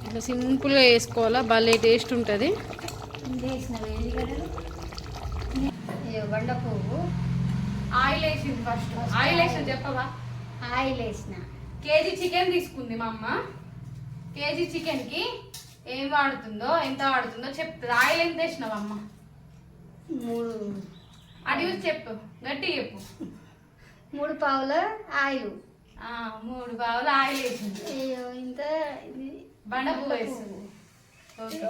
ఇట్లా సింపుల్గా వేసుకోవాలా, భలే టేస్ట్ ఉంటుంది. బండ పువ్వు ఆయిల్ వేసింది. ఫస్ట్ ఆయిల్ వేసిన చెప్పవా? ఆయిల్ వేసిన కేజీ చికెన్ తీసుకుంది మా అమ్మ. కేజీ చికెన్కి ఏం వాడుతుందో ఎంత వాడుతుందో చెప్తుంది. ఆయిల్ ఎంత వేసినావు అమ్మ? 3 అది చూసి చెప్పు, గట్టి చెప్పు. 3 పావుల ఆయిల్. 3 పావులు ఆయిల్ వేసింది. ఇంత బండ పువ్వు వేస్తుంది.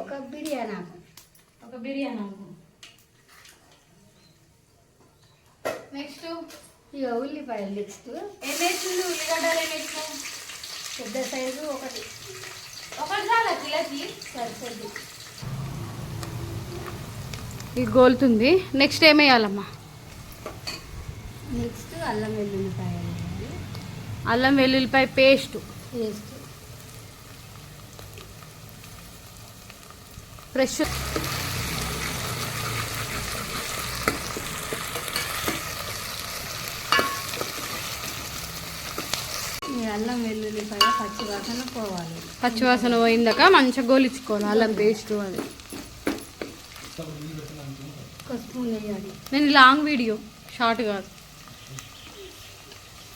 ఒక బిర్యానీ నెక్స్ట్ ఇక ఉల్లిపాయలు. నెక్స్ట్ ఏం వేసింది? ఉల్లిగడ్డలు ఏం వేసినావు? పెద్ద సైజు ఒకటి చాలా కిలోకి సరిపోద్ది. ఇది గోలుతుంది. నెక్స్ట్ ఏమేయాలమ్మా? నెక్స్ట్ అల్లం వెల్లుల్లిపాయలు. అల్లం వెల్లుల్లిపాయ పేస్ట్ ఫ్రెష్. అల్లం వెల్లుల్లిపాయ పచ్చివాసన పోవాలి. పచ్చివాసన పోయిందాక మంచిగా గోలించుకోవాలి అల్లం పేస్ట్. అది ఒక స్పూన్ వేయాలి. నేను లాంగ్ వీడియో, షార్ట్ కాదు.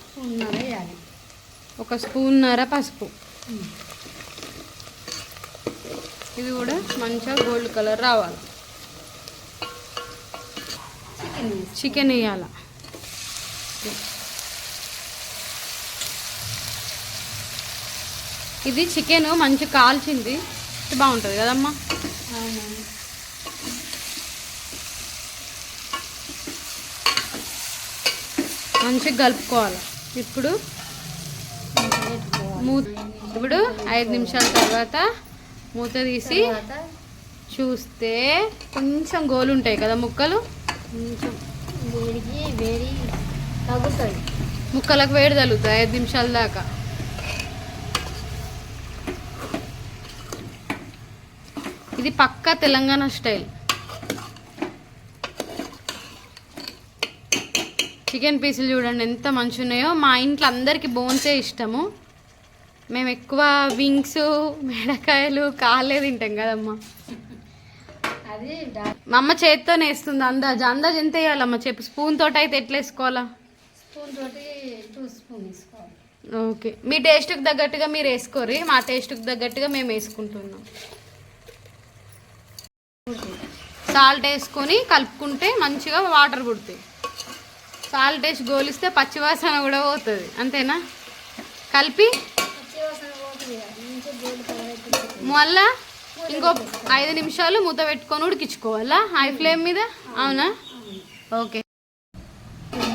స్పూన్నర వేయాలి. 1 స్పూన్నర పసుపు. ఇది కూడా మంచిగా గోల్డ్ కలర్ రావాలి. చికెన్ వేయాల. ఇది చికెన్ మంచి కాల్చింది బాగుంటుంది కదమ్మా. మంచిగా కలుపుకోవాలి. ఇప్పుడు 5 నిమిషాల తర్వాత మూత తీసి చూస్తే కొంచెం గోలు ఉంటాయి కదా ముక్కలు, కొంచెం వేడి తగ్గుతాయి. ముక్కలకు వేడి తగులుతాయి 5 నిమిషాల దాకా. ఇది పక్కా తెలంగాణ స్టైల్. చికెన్ పీసులు చూడండి ఎంత మంచిగా ఉన్నాయో. మా ఇంట్లో అందరికీ బోన్సే ఇష్టము. మేము ఎక్కువ వింగ్స్, మెడకాయలు, కాళ్ళే తింటాం కదమ్మా. అది మా అమ్మ చేత్తోనే వేస్తుంది. అందాజు ఎంత వేయాలమ్మా చెప్పు? స్పూన్ తోటి అయితే ఎట్లా వేసుకోవాలా? స్పూన్ తోటి 2 స్పూన్ వేసుకోవాలి. ఓకే, మీ టేస్ట్కి తగ్గట్టుగా మీరు వేసుకోరు, మా టేస్ట్కి తగ్గట్టుగా మేము వేసుకుంటున్నాం. సాల్ట్ వేసుకొని కలుపుకుంటే మంచిగా వాటర్ పుడతాయి. సాల్ట్ వేసి గోలిస్తే పచ్చివాసన కూడా పోతుంది. అంతేనా? కలిపి మళ్ళా ఇంకో 5 నిమిషాలు మూత పెట్టుకొని ఉడికించుకోవాలా హై ఫ్లేమ్ మీద. అవునా? ఓకే,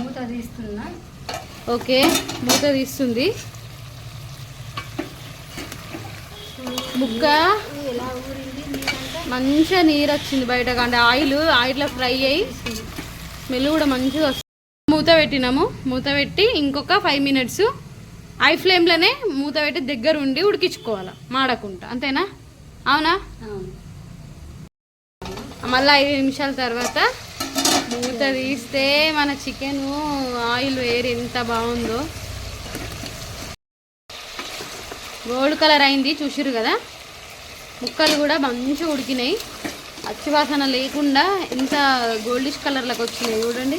మూత తీస్తున్నా. ఓకే, మూత తీస్తుంది. ముక్క మంచిగా నీరు వచ్చింది బయటకు, అంటే ఆయిల్లో ఫ్రై అయ్యి స్మెల్ కూడా మంచిగా వస్తుంది. మూత పెట్టినాము. మూత పెట్టి ఇంకొక 5 మినిట్స్ హై ఫ్లేమ్లోనే మూత పెట్టి దగ్గర ఉండి ఉడికించుకోవాలి మాడకుండా. అంతేనా? అవునా? మళ్ళీ 5 నిమిషాల తర్వాత మూత తీస్తే మన చికెన్ ఆయిల్ వేరు ఎంత బాగుందో. గోల్డ్ కలర్ అయింది చూసిరు కదా. ముక్కలు కూడా మంచిగా ఉడికినాయి, పచ్చివాసన లేకుండా ఎంత గోల్డిష్ కలర్లోకి వచ్చినాయి చూడండి.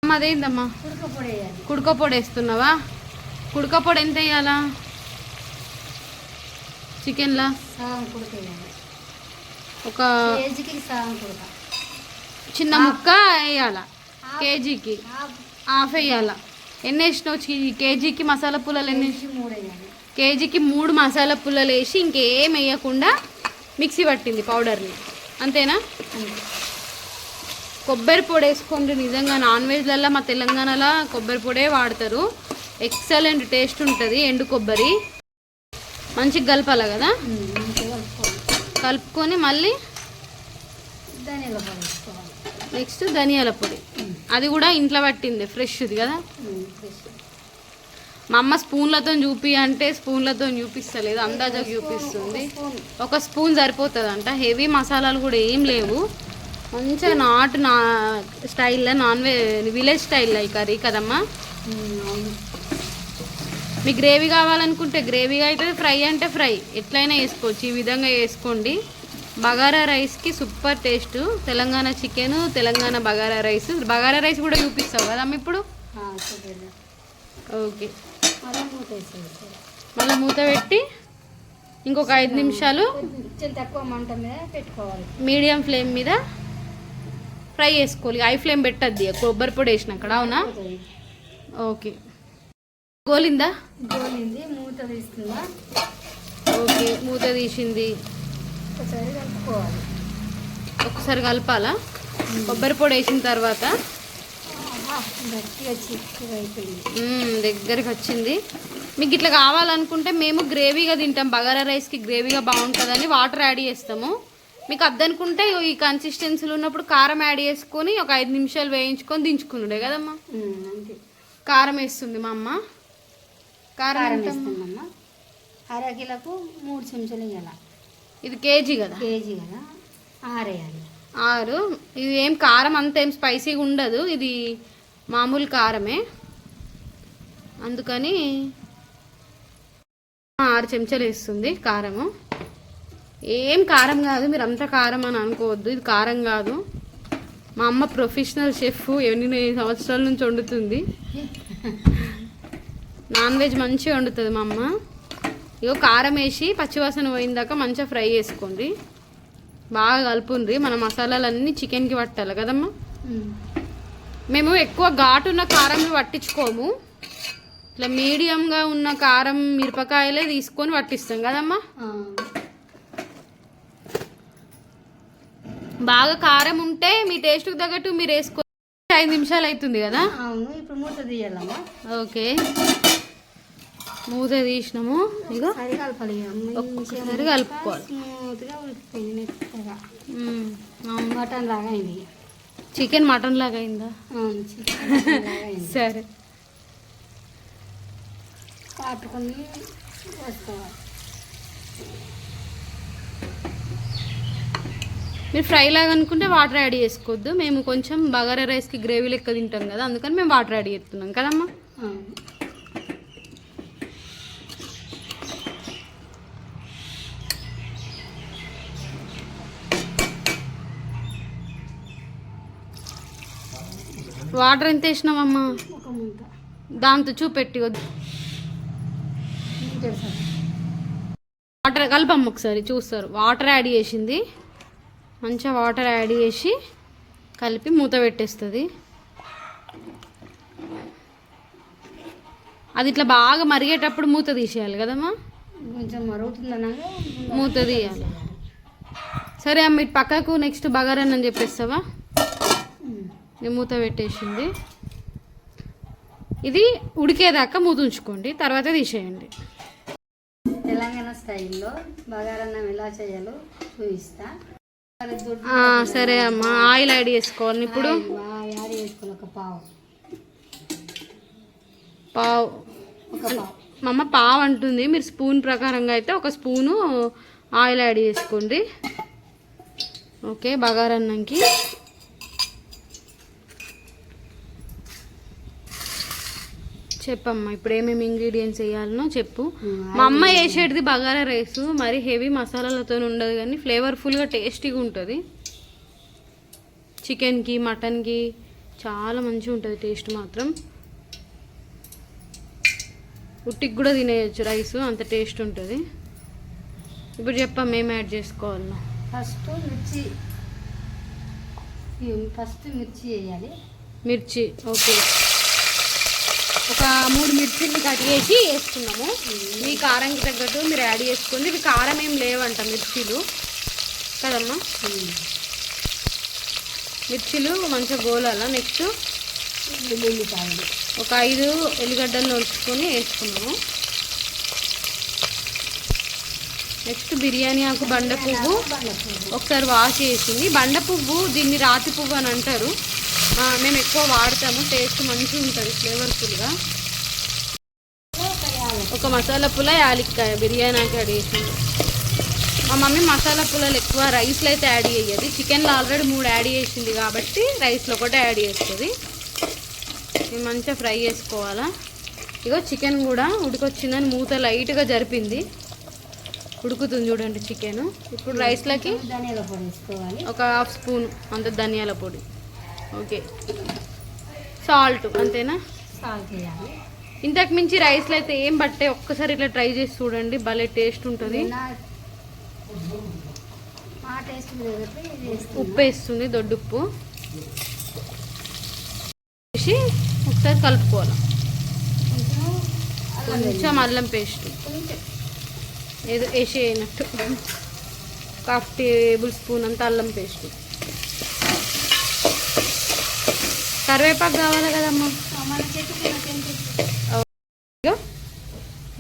అదేందమ్మా? కుడకపొడి వేస్తున్నావా? కుడకపొడి ఎంత వేయాలా చికెన్లా? ఒక చిన్న ముక్క వేయాలా? కేజీకి హాఫ్ వేయాలా? ఎన్ని వేసినావు కేజీకి? మసాలా పుల్లలు ఎన్ని? కేజీకి 3 మసాలా పుల్లలు వేసి ఇంకేం వేయకుండా మిక్సీ పట్టింది పౌడర్ని. అంతేనా? కొబ్బరి పొడి వేసుకోండి. నిజంగా నాన్ వెజ్లలో మా తెలంగాణలో కొబ్బరి పొడే వాడతారు. ఎక్సలెంట్ టేస్ట్ ఉంటుంది. ఎండు కొబ్బరి మంచిగా కలపాలి కదా. కలుపుకొని మళ్ళీ నెక్స్ట్ ధనియాల పొడి. అది కూడా ఇంట్లో పట్టింది, ఫ్రెష్ది కదా. మా అమ్మ స్పూన్లతో చూపి అంటే స్పూన్లతో చూపిస్తలేదు, అందాజా చూపిస్తుంది. 1 స్పూన్ సరిపోతుందంట. హెవీ మసాలాలు కూడా ఏం లేవు. మంచిగా నా స్టైల్లో, విలేజ్ స్టైల్లో ఈ కర్రీ కదమ్మా. మీకు గ్రేవీ కావాలనుకుంటే గ్రేవీగా అవుతుంది, ఫ్రై అంటే ఫ్రై, ఎట్లయినా వేసుకోవచ్చు. ఈ విధంగా వేసుకోండి. బగారా రైస్కి super taste. Telangana chicken, Telangana bagara rice. Bagara rice కూడా చూపిస్తావు కదమ్మ ఇప్పుడు. ఓకే, మళ్ళీ మూత పెట్టి ఇంకొక 5 నిమిషాలు కొంచెం తక్కువ మంట మీద పెట్టుకోవాలి. మీడియం ఫ్లేమ్ మీద ఫ్రై చేసుకోవాలి. హై ఫ్లేమ్ పెట్టద్ది కొబ్బరి పొడి వేసినాక. అవునా? ఓకే, గోలిందా? గోలింది. మూత తీస్తుందా? ఓకే, మూత తీసింది. ఒకసారి కలుపుకోవాలి. ఒకసారి కలపాలా? కొబ్బరి పొడి వేసిన తర్వాత గట్టిగా చిక్కగా అయిపోయింది. దగ్గరికి వచ్చింది. మీకు ఇట్లా కావాలనుకుంటే మేము గ్రేవీగా తింటాం. బగారా రైస్కి గ్రేవీగా బాగుంటుందని వాటర్ యాడ్ చేస్తాము. మీకు అద్దనుకుంటే ఈ కన్సిస్టెన్సీలో ఉన్నప్పుడు కారం యాడ్ చేసుకొని ఒక 5 నిమిషాలు వేయించుకొని దించుకున్నాడే కదమ్మా. అంతే. కారం వేస్తుంది మా అమ్మ. కారం వేస్తుందమ్మా. అరకిలకు 3 చెంచాలు వేయాలి. ఇది కేజీ కదా? కేజీ కదా, 6 వేయాలి. 6. ఇది ఏం కారం అంత ఏం స్పైసీగా ఉండదు, ఇది మామూలు కారమే. అందుకని 6 చెంచాలు వేస్తుంది కారము. ఏం కారం కాదు, మీరు అంత కారం అని అనుకోవద్దు. ఇది కారం కాదు. మా అమ్మ ప్రొఫెషనల్ షెఫ్, ఎన్ని సంవత్సరాల నుంచి వండుతుంది. నాన్ వెజ్ మంచిగా వండుతుంది మా అమ్మ. ఇగో కారం వేసి పచ్చివాసన పోయిందాక మంచిగా ఫ్రై చేసుకోండి. బాగా కలుపుండ్రి. మన మసాలాలన్నీ చికెన్కి పట్టాలి కదమ్మా. మేము ఎక్కువ ఘాటున్న కారంని పట్టించుకోము. ఇట్లా మీడియంగా ఉన్న కారం మిరపకాయలే తీసుకొని పట్టిస్తాం కదమ్మా. బాగా కారం ఉంటే మీ టేస్ట్కి తగ్గట్టు మీరు వేసుకో. 5 నిమిషాలు అవుతుంది కదా? అవును. ఇప్పుడు మూత తీయాలమ్మా. ఓకే, మూత తీసినాము. ఇక కలపాలి. ఒక్కసారి కలుపుకోవాలి. స్మూత్గా ఉడికిపోయింది మెత్తగా. మటన్ లాగా అయింది. చికెన్ మటన్ లాగా అయిందా? అవును, చికెన్ లాగా అయింది. సరే, కాటుకొని వేసుకోవాలి. మీరు ఫ్రై లాగా అనుకుంటే వాటర్ యాడ్ చేసుకోవద్దు. మేము కొంచెం బగారా రైస్కి గ్రేవీ లెక్క తింటాం కదా, అందుకని మేము వాటర్ యాడ్ చేస్తున్నాం కదమ్మా. వాటర్ ఎంత వేసినావమ్మా? ఒక ముంత. దాంతో చూపెట్టి వద్దు. వాటర్ కలపమ్మ ఒకసారి, చూస్తారు. వాటర్ యాడ్ చేసింది. మంచిగా వాటర్ యాడ్ చేసి కలిపి మూత పెట్టేస్తుంది. అది ఇట్లా బాగా మరిగేటప్పుడు మూత తీసేయాలి కదమ్మా. కొంచెం మరుగుతుందనగా మూత తీయాలి. సరే అమ్మ, ఇటు పక్కకు నెక్స్ట్ బగారన్ అని చెప్పేస్తావా? మూత పెట్టేసింది. ఇది ఉడికేదాకా మూత ఉంచుకోండి, తర్వాత తీసేయండి. తెలంగాణ స్టైల్లో బగారన్నం ఎలా చేయాలో చూపిస్తా. సరే అమ్మ, ఆయిల్ యాడ్ చేసుకోవాలి ఇప్పుడు. యాడ్ చేసుకోవాలి. ఒక పావు మా అమ్మ పావు అంటుంది, మీరు స్పూన్ ప్రకారంగా అయితే ఒక స్పూను ఆయిల్ యాడ్ చేసుకోండి. ఓకే, బగారన్నంకి చెప్పమ్మా ఇప్పుడు ఏమేమి ఇంగ్రీడియంట్స్ వేయాలనో చెప్పు. మా అమ్మ వేసేటిది బగారా రైస్ మరి హెవీ మసాలాలతో ఉండదు, కానీ ఫ్లేవర్ఫుల్గా టేస్టీగా ఉంటుంది. చికెన్కి మటన్కి చాలా మంచిగా ఉంటుంది టేస్ట్ మాత్రం. ఉట్టికి కూడా తినేయచ్చు రైస్, అంత టేస్ట్ ఉంటుంది. ఇప్పుడు చెప్పమ్మా ఏం యాడ్ చేసుకోవాలన్నా. ఫస్ట్ మిర్చి వేయాలి. మిర్చి ఓకే, ఒక 3 మిర్చిని కట్ చేసి వేసుకున్నాము. మీ కారంకి తగ్గట్టు మీరు యాడ్ చేసుకోండి. ఇవి కారం ఏం లేవంట మిర్చీలు కదమ్మా. మిర్చీలు మంచిగా గోలాల. నెక్స్ట్ ఉల్లిపాయలు ఒక 5 ఎల్లిగడ్డలు నొలుచుకొని వేసుకున్నాము. నెక్స్ట్ బిర్యానీ ఆకు, బండ పువ్వు ఒకసారి వాష్ చేసింది. బండ పువ్వు దీన్ని రాతి పువ్వు అని అంటారు. మేము ఎక్కువ వాడతాము, టేస్ట్ మంచిగా ఉంటుంది ఫ్లేవర్ఫుల్గా. ఒక మసాలా పుల్ల, యాలక్కాయ, బిర్యానీ ఆకు యాడ్ చేసింది. మా మమ్మీ మసాలా పుల్లలు ఎక్కువ రైస్లో అయితే యాడ్ చేయదు. చికెన్లో ఆల్రెడీ 3 యాడ్ చేసింది కాబట్టి రైస్లో ఒకటే యాడ్ చేస్తుంది. మేము మంచిగా ఫ్రై చేసుకోవాలా. ఇగో చికెన్ కూడా ఉడికొచ్చిందని మూత లైట్గా జరిపింది, ఉడుకుతుంది చూడండి చికెన్. ఇప్పుడు రైస్లోకి ధనియాల పొడి వేసుకోవాలి, ఒక హాఫ్ స్పూన్ అంత ధనియాల పొడి. ఓకే, సాల్ట్ అంతేనా? సాల్ట్ వేయాలి. ఇంతకు మించి రైస్లో అయితే ఏం బట్టే ఒక్కసారి ఇట్లా ట్రై చేసి చూడండి, భలే టేస్ట్ ఉంటుంది. ఉప్పు వేస్తుంది, దొడ్డుప్పు వేసి ఒకసారి కలుపుకోవాలి. కొంచెం అల్లం పేస్ట్ ఏదో వేసేయనట్టు, 1/2 టేబుల్ స్పూన్ అంత అల్లం పేస్ట్. కరివేపాకు కావాలి కదమ్మా,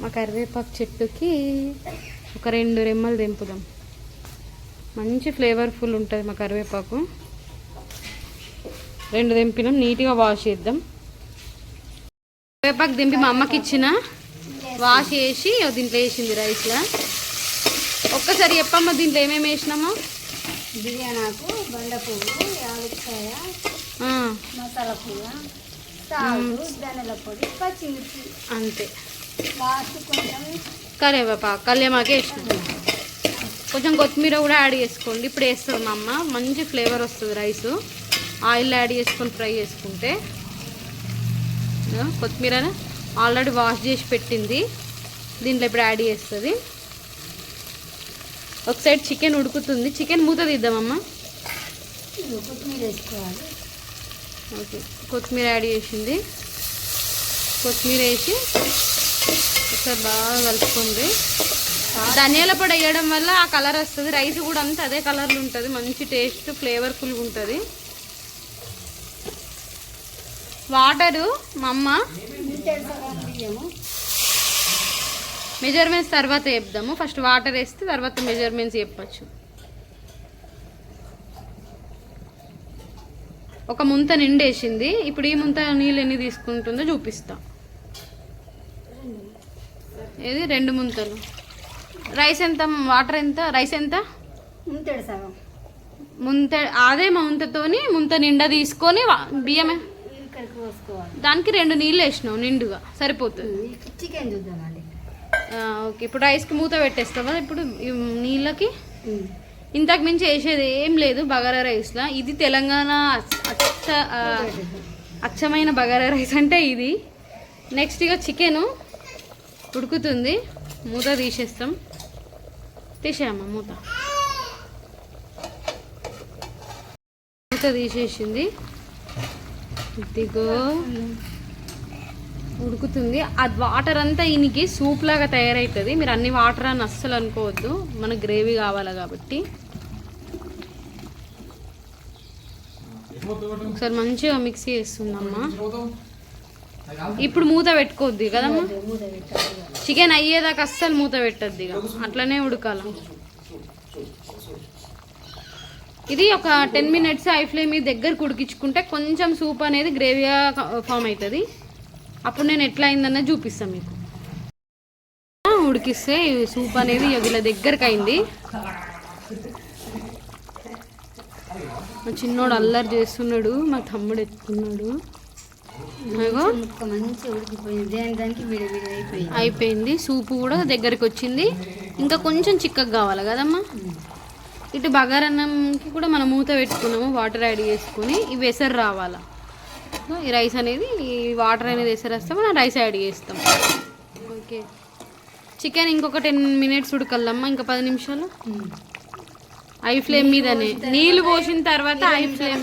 మా కరివేపాకు చెట్టుకి ఒక 2 రెమ్మలు తెంపుదాం. మంచి ఫ్లేవర్ఫుల్ ఉంటుంది మా కరివేపాకు. 2 తెంపినాం, నీట్గా వాష్ చేద్దాం. కరివేపాకు తెంపి మా అమ్మకి ఇచ్చిన, వాష్ చేసి దీంట్లో వేసింది రైస్లో. ఒక్కసారి చెప్పమ్మా దీంట్లో ఏమేమి వేసినామో. బిర్యానీ ఆకు, బండ పువ్వు, యాలక్కాయ, మసాలా పువ్వు, సాల్ట్, ధనియాల పొడి, పచ్చిమిర్చి, అంతే. లాస్ట్ కొంచెం కరివేపాకు, కళ్యామాకే వేసినాం. కొంచెం కొత్తిమీర కూడా యాడ్ చేసుకోండి. ఇప్పుడు వేస్తుంది మా అమ్మ, మంచి ఫ్లేవర్ వస్తుంది రైస్. ఆయిల్ యాడ్ చేసుకొని ఫ్రై చేసుకుంటే. కొత్తిమీర ఆల్రెడీ వాష్ చేసి పెట్టింది, దీంట్లో ఇప్పుడు యాడ్ చేస్తుంది. ఒక సైడ్ చికెన్ ఉడుకుతుంది, చికెన్ మూత తీద్దామమ్మా. కొత్తిమీర వేసుకోవాలి. ఓకే, కొత్తిమీర యాడ్ చేసింది. కొత్తిమీర వేసి ఒకసారి బాగా కలుపుకుంది. ధనియాల పొడి వేయడం వల్ల ఆ కలర్ వస్తుంది, రైస్ కూడా అంతా అదే కలర్లో ఉంటుంది, మంచి టేస్ట్ ఫ్లేవర్ఫుల్గా ఉంటుంది. వాటరు మా అమ్మ మెజర్మెంట్స్ తర్వాత చెప్దాము. ఫస్ట్ వాటర్ వేస్తే తర్వాత మెజర్మెంట్స్ చెప్పచ్చు. ఒక ముంత నిండేసింది, ఇప్పుడు ఈ ముంత నీళ్ళు ఎన్ని తీసుకుంటుందో చూపిస్తా. ఇది 2 ముంతలు. రైస్ ఎంత, వాటర్ ఎంత, రైస్ ఎంత? ముంత అదే ముంతతోని ముంత నిండా తీసుకొని బియ్యమే దానికి 2 నీళ్ళు వేసినావు, నిండుగా సరిపోతుంది. చికెన్ చూద్దామండి. ఓకే, ఇప్పుడు రైస్కి మూత పెట్టేస్తావా ఇప్పుడు నీళ్ళకి? ఇంతకు మించి వేసేది ఏం లేదు బగారా రైస్లో. ఇది తెలంగాణ అచ్చమైన బగారా రైస్ అంటే ఇది. నెక్స్ట్ ఇక చికెను ఉడుకుతుంది, మూత తీసేస్తాం. తీసేయమ్మా మూత. మూత తీసేసింది, ఇదిగో ఉడుకుతుంది. అది వాటర్ అంతా ఈయనకి సూప్ లాగా తయారవుతుంది. మీరు అన్ని వాటర్ అని అస్సలు అనుకోవద్దు, మనకు గ్రేవీ కావాలి కాబట్టి. ఒకసారి మంచిగా మిక్స్ చేస్తుందమ్మా. ఇప్పుడు మూత పెట్టుకోవద్దు కదమ్మా, చికెన్ అయ్యేదాకా అస్సలు మూత పెట్టద్దు, ఇక అట్లనే ఉడకాల. ఇది ఒక 10 మినిట్స్ హై ఫ్లేమ్ మీద దగ్గరకు ఉడికించుకుంటే కొంచెం సూప్ అనేది గ్రేవీగా ఫామ్ అవుతుంది. అప్పుడు నేను ఎట్లా అయిందన్నది చూపిస్తాను మీకు. ఉడికిస్తే సూప్ అనేది ఇలా దగ్గరకు అయింది. మా చిన్నోడు అల్లరి చేస్తున్నాడు, మా తమ్ముడు ఎత్తుకున్నాడు. అయిపోయింది, సూపు కూడా దగ్గరికి వచ్చింది. ఇంకా కొంచెం చిక్కగా కావాలి కదమ్మా. ఇటు బగారన్నంకి కూడా మనం మూత పెట్టుకున్నాము, వాటర్ యాడ్ చేసుకుని ఇవి ఎసరు రావాలా. ఈ రైస్ అనేది, ఈ వాటర్ అనేది ఎసరు వస్తే మనం రైస్ యాడ్ చేస్తాం. ఓకే, చికెన్ ఇంకొక 10 మినిట్స్ ఉడకల్లమ్మా, ఇంకా 10 నిమిషాలు హై ఫ్లేమ్ మీదనే. నీళ్ళు పోసిన తర్వాత హై ఫ్లేమ్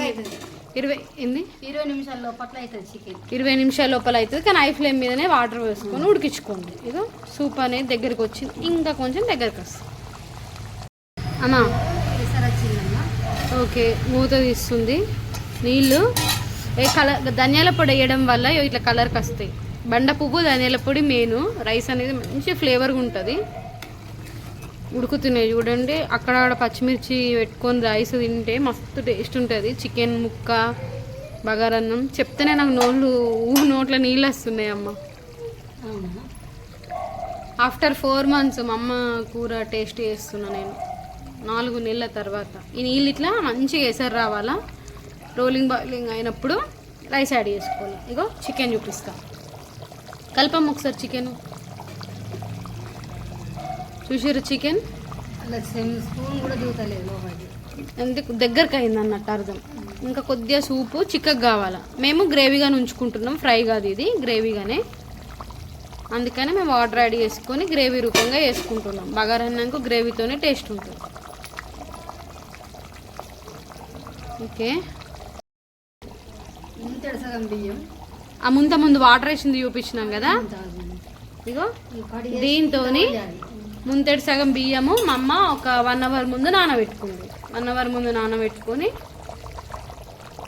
20 నిమిషాల లోపల అవుతుంది చికెన్. 20 నిమిషాల లోపల అవుతుంది, కానీ హై ఫ్లేమ్ మీదనే వాటర్ వేసుకొని ఉడికించుకోండి. ఇదో సూప్ అనేది దగ్గరికి వచ్చింది, ఇంకా కొంచెం దగ్గరికి వస్తుంది అమ్మా. ఓకే, మూత తీస్తుంది. నీళ్ళు ధనియాల పొడి వేయడం వల్ల ఇట్లా కలర్కి వస్తాయి. బండ పువ్వు, ధనియాల పొడి మెయిన్. రైస్ అనేది మంచి ఫ్లేవర్గా ఉంటుంది. ఉడుకుతున్నాయి చూడండి, అక్కడ పచ్చిమిర్చి పెట్టుకొని రైస్ తింటే మస్తు టేస్ట్ ఉంటుంది. చికెన్ ముక్క, బగారన్నం చెప్తేనే నాకు నోట్లో నీళ్ళు వస్తున్నాయి అమ్మ. ఆఫ్టర్ 4 months మా అమ్మ కూర టేస్ట్ చేస్తున్నా నేను, 4 నెలల తర్వాత. ఈ నీళ్ళు ఇట్లా మంచిగా ఎసరు రావాలా. రోలింగ్ బాయిలింగ్ అయినప్పుడు రైస్ యాడ్ చేసుకోవాలి. ఇగో చికెన్ చూపిస్తా. కలపమ్మ ఒకసారి చికెన్. చూసారు చికెన్ అలా స్పూన్ కూడా దిగుతలేదు లోపలికి. ఎందుకు దగ్గరకు అయింది అన్నట్టు అర్థం. ఇంకా కొద్దిగా సూపు చిక్కగా కావాలా. మేము గ్రేవీగానే ఉంచుకుంటున్నాం, ఫ్రై కాదు ఇది, గ్రేవీగానే. అందుకని మేము వాటర్ యాడ్ చేసుకొని గ్రేవీ రూపంగా వేసుకుంటున్నాం. బగారన్నాక గ్రేవీతోనే టేస్ట్ ఉంటుంది. ఓకే, ముంతడు సగం బియ్యం, ఆ ముందు వాటర్ వేసింది చూపించినాం కదా. ఇగో దీంతో ముంతటి సగం బియ్యము మా అమ్మ ఒక 1 అవర్ ముందు నానబెట్టుకుంది. 1 అవర్ ముందు నానబెట్టుకొని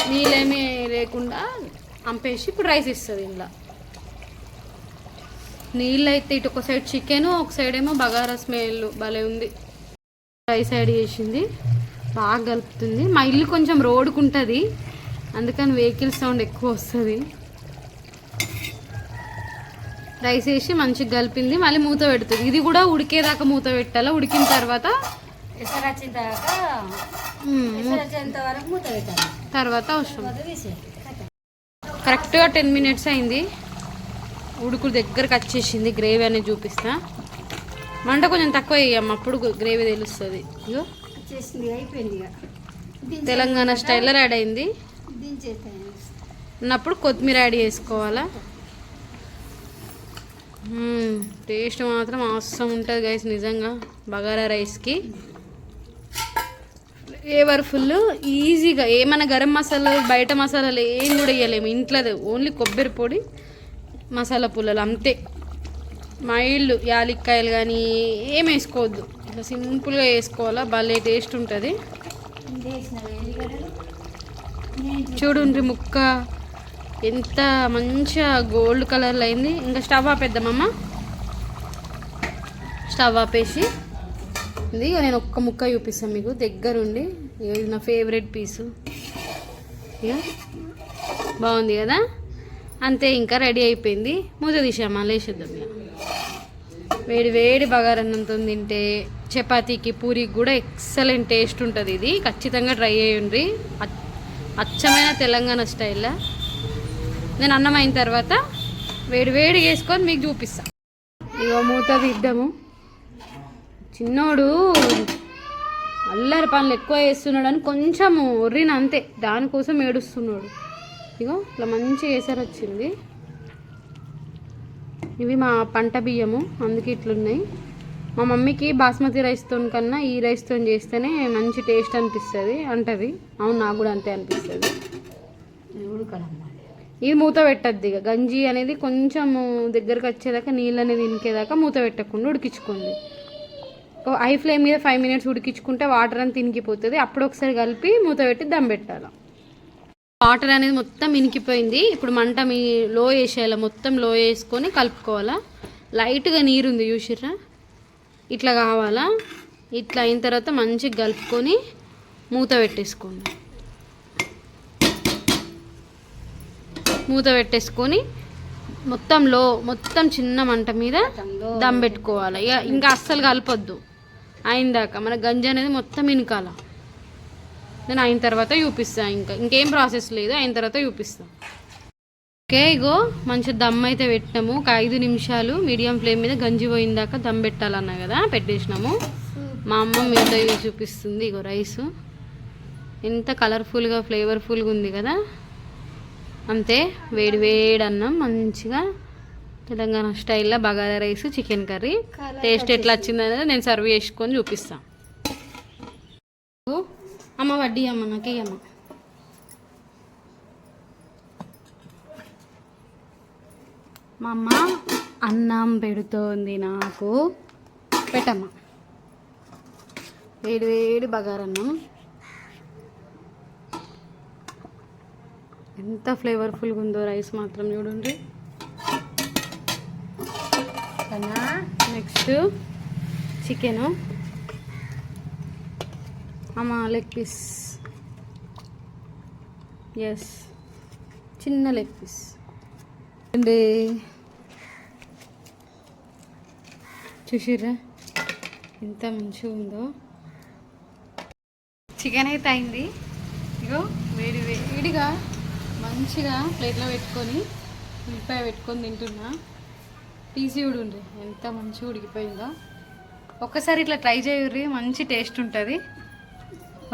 నీళ్ళేమీ లేకుండా అంపేసి ఇప్పుడు రైస్ ఇస్తుంది. ఇంట్లో నీళ్ళు అయితే ఇటు ఒక సైడ్ చికెన్, ఒక సైడ్ ఏమో బగారా స్మెల్ భలే ఉంది. రైస్ యాడ్ చేసింది, బాగా కలుపుతుంది. మా ఇల్లు కొంచెం రోడ్డుకు ఉంటుంది, అందుకని వెహికల్ సౌండ్ ఎక్కువ వస్తుంది. రైస్ వేసి మంచిగా కలిపింది, మళ్ళీ మూత పెడుతుంది. ఇది కూడా ఉడికేదాకా మూత పెట్టాలి. ఉడికిన తర్వాత ఎసరు వచ్చిన వరకు మూత పెట్టాలి. తర్వాత అవసరం. కరెక్ట్గా 10 మినిట్స్ అయింది. ఉడుకుడు దగ్గరకు వచ్చేసింది. గ్రేవీ అనేది చూపిస్తా. మంట కొంచెం తక్కువ వేయమ్మ, అప్పుడు గ్రేవీ తెలుస్తుంది. ఇగో అయిపోయింది. తెలంగాణ స్టైల్లో యాడ్ అయింది. అన్నప్పుడు కొత్తిమీర యాడ్ చేసుకోవాలా. టేస్ట్ మాత్రం అవసరం ఉంటుంది గైస్, నిజంగా బగారా రైస్కి. ఫ్లేవర్ఫుల్, ఈజీగా. ఏమైనా గరం మసాలాలు, బయట మసాలాలు ఏం కూడా వేయలేము, ఇంట్లోదే ఓన్లీ కొబ్బరి పొడి, మసాలా పుల్లలు అంతే. మైల్డ్ యాలక్కాయలు కానీ ఏం వేసుకోవద్దు, ఇట్లా సింపుల్గా వేసుకోవాలా. భలే టేస్ట్ ఉంటుంది. చూడండి ముక్క ఎంత మంచిగా గోల్డ్ కలర్లో అయింది. ఇంకా స్టవ్ ఆపేద్దామమ్మ. స్టవ్ ఆపేసి ఇది నేను ఒక్క ముక్క చూపిస్తాను మీకు దగ్గరుండి. ఇది నా ఫేవరెట్ పీసు. ఇక బాగుంది కదా, అంతే. ఇంకా రెడీ అయిపోయింది. మూత తీసామా, లేచేద్దాం. ఇక వేడి వేడి బగారన్నంతో తింటే చపాతీకి, పూరికి కూడా ఎక్సలెంట్ టేస్ట్ ఉంటుంది. ఇది ఖచ్చితంగా ట్రై చేయండి, అచ్చమైన తెలంగాణ స్టైల్లో. నేను అన్నం అయిన తర్వాత వేడి వేడి వేసుకొని మీకు చూపిస్తాను. ఇక మూత తీద్దాము. చిన్నోడు అల్లరి పనులు ఎక్కువ వేస్తున్నాడు అని కొంచెం ఒర్రిన, అంతే. దానికోసం ఏడుస్తున్నాడు. ఇగో ఇట్లా మంచిగా వేసారు వచ్చింది. ఇవి మా పంట బియ్యము, అందుకే ఇట్లున్నాయి. మా మమ్మీకి బాస్మతి రైస్తో కన్నా ఈ రైస్తో చేస్తేనే మంచి టేస్ట్ అనిపిస్తుంది అంటది. అవును, నాకు కూడా అంతే అనిపిస్తుంది. ఇది మూత పెట్టద్దు. ఇక గంజి అనేది కొంచెం దగ్గరకు వచ్చేదాకా, నీళ్ళు అనేది ఇంకేదాకా మూత పెట్టకుండా ఉడికించుకోండి. హై ఫ్లేమ్ మీద 5 మినిట్స్ ఉడికించుకుంటే వాటర్ అంతా ఇనికిపోతుంది. అప్పుడు ఒకసారి కలిపి మూత పెట్టి దమ్ పెట్టాలి. వాటర్ అనేది మొత్తం ఇనికిపోయింది. ఇప్పుడు మంట మీ లో వేసేయాలి, మొత్తం లో వేసుకొని కలుపుకోవాలా. లైట్గా నీరుంది చూసిర్రా, ఇట్లా కావాలా. ఇట్లా అయిన తర్వాత మంచిగా కలుపుకొని మూత పెట్టేసుకోండి. మూత పెట్టేసుకొని మొత్తం చిన్న మంట మీద దమ్ పెట్టుకోవాలి. ఇక ఇంకా అస్సలు కలపొద్దు అయిందాక. మన గంజి అనేది మొత్తం ఇనకాల. నేను అయిన తర్వాత చూపిస్తాను. ఇంకేం ప్రాసెస్ లేదు, అయిన తర్వాత చూపిస్తాను. ఓకే, ఇగో మంచి దమ్ అయితే పెట్టినాము. ఒక 5 నిమిషాలు మీడియం ఫ్లేమ్ మీద గంజి పోయిందాక దమ్ పెట్టాలన్నా కదా, పెట్టేసినాము. మా అమ్మ మీద చూపిస్తుంది. ఇగో రైసు ఎంత కలర్ఫుల్గా, ఫ్లేవర్ఫుల్గా ఉంది కదా. అంతే, వేడి వేడి అన్నం మంచిగా తెలంగాణ స్టైల్లో bagara rice, chicken curry. Taste ఎట్లా వచ్చిందనేది నేను సర్వ్ చేసుకొని చూపిస్తాను. అమ్మ వడ్డీ అమ్మ నాకే అమ్మ. మా అమ్మ అన్నం పెడుతోంది నాకు, పెట్టమ్మ. వేడి వేడి బగారన్నం ఎంత ఫ్లేవర్ఫుల్గా ఉందో. రైస్ మాత్రం చూడండి. నెక్స్ట్ చికెను అమ్మ, లెగ్ పీస్. ఎస్, చిన్న లెగ్ పీస్ అండి. చూసిర్రా ఎంత మంచిగా ఉందో. చికెన్ అయితే అయింది. ఇగో వేడి వేడిగా మంచిగా ప్లేట్లో పెట్టుకొని ఉల్లిపాయ పెట్టుకొని తింటున్నా. పీసీ ఉండ్రి ఎంత మంచిగా ఉడికిపోయిందో. ఒక్కసారి ఇట్లా ట్రై చేయుర్రి, మంచి టేస్ట్ ఉంటుంది.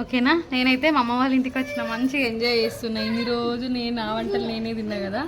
ఓకేనా? నేనైతే మా అమ్మ వాళ్ళ ఇంటికి వచ్చిన మంచిగా ఎంజాయ్ చేస్తున్నా. ఇన్ని రోజు నేను ఆ వంటలు నేనే తిన్నా కదా.